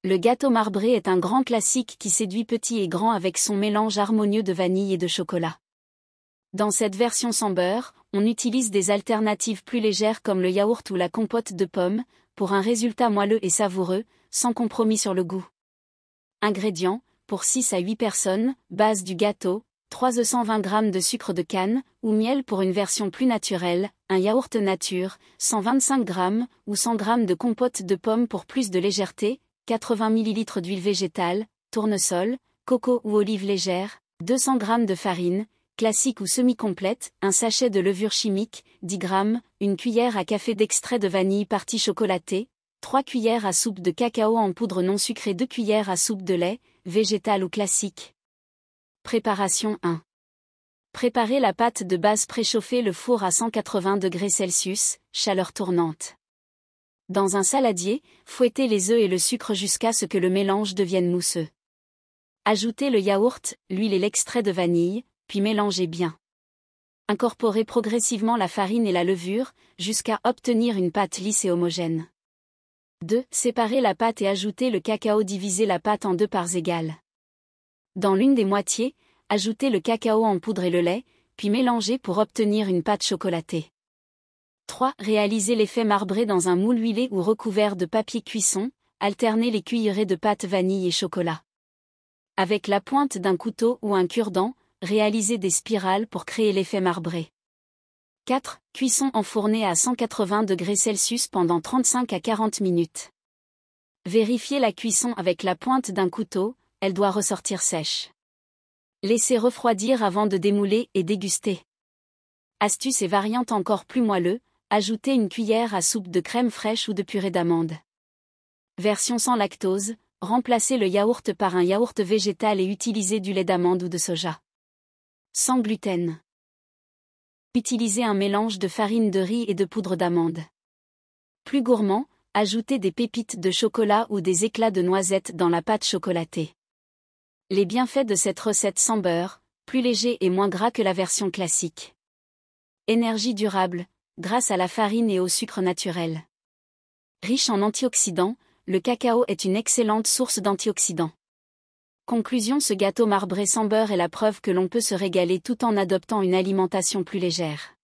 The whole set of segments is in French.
Le gâteau marbré est un grand classique qui séduit petits et grands avec son mélange harmonieux de vanille et de chocolat. Dans cette version sans beurre, on utilise des alternatives plus légères comme le yaourt ou la compote de pommes, pour un résultat moelleux et savoureux, sans compromis sur le goût. Ingrédients, pour 6 à 8 personnes, base du gâteau, 320 g de sucre de canne, ou miel pour une version plus naturelle, un yaourt nature, 125 g, ou 100 g de compote de pommes pour plus de légèreté, 80 ml d'huile végétale, tournesol, coco ou olive légère, 200 g de farine, classique ou semi-complète, un sachet de levure chimique, 10 g, une cuillère à café d'extrait de vanille partie chocolatée, 3 cuillères à soupe de cacao en poudre non sucrée, 2 cuillères à soupe de lait, végétal ou classique. Préparation 1. Préparez la pâte de base, préchauffez le four à 180 degrés Celsius, chaleur tournante. Dans un saladier, fouettez les œufs et le sucre jusqu'à ce que le mélange devienne mousseux. Ajoutez le yaourt, l'huile et l'extrait de vanille, puis mélangez bien. Incorporez progressivement la farine et la levure, jusqu'à obtenir une pâte lisse et homogène. 2. Séparez la pâte et ajoutez le cacao, divisez la pâte en 2 parts égales. Dans l'une des moitiés, ajoutez le cacao en poudre et le lait, puis mélangez pour obtenir une pâte chocolatée. 3. Réalisez l'effet marbré dans un moule huilé ou recouvert de papier cuisson, alternez les cuillerées de pâte vanille et chocolat. Avec la pointe d'un couteau ou un cure-dent, réalisez des spirales pour créer l'effet marbré. 4. Cuisson enfournée à 180 degrés Celsius pendant 35 à 40 minutes. Vérifiez la cuisson avec la pointe d'un couteau, elle doit ressortir sèche. Laissez refroidir avant de démouler et déguster. Astuce et variante encore plus moelleux, ajoutez une cuillère à soupe de crème fraîche ou de purée d'amande. Version sans lactose, remplacez le yaourt par un yaourt végétal et utilisez du lait d'amande ou de soja. Sans gluten. Utilisez un mélange de farine de riz et de poudre d'amande. Plus gourmand, ajoutez des pépites de chocolat ou des éclats de noisettes dans la pâte chocolatée. Les bienfaits de cette recette sans beurre, plus léger et moins gras que la version classique. Énergie durable, grâce à la farine et au sucre naturel. Riche en antioxydants, le cacao est une excellente source d'antioxydants. Conclusion: ce gâteau marbré sans beurre est la preuve que l'on peut se régaler tout en adoptant une alimentation plus légère.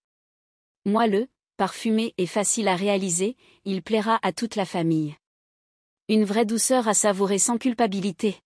Moelleux, parfumé et facile à réaliser, il plaira à toute la famille. Une vraie douceur à savourer sans culpabilité.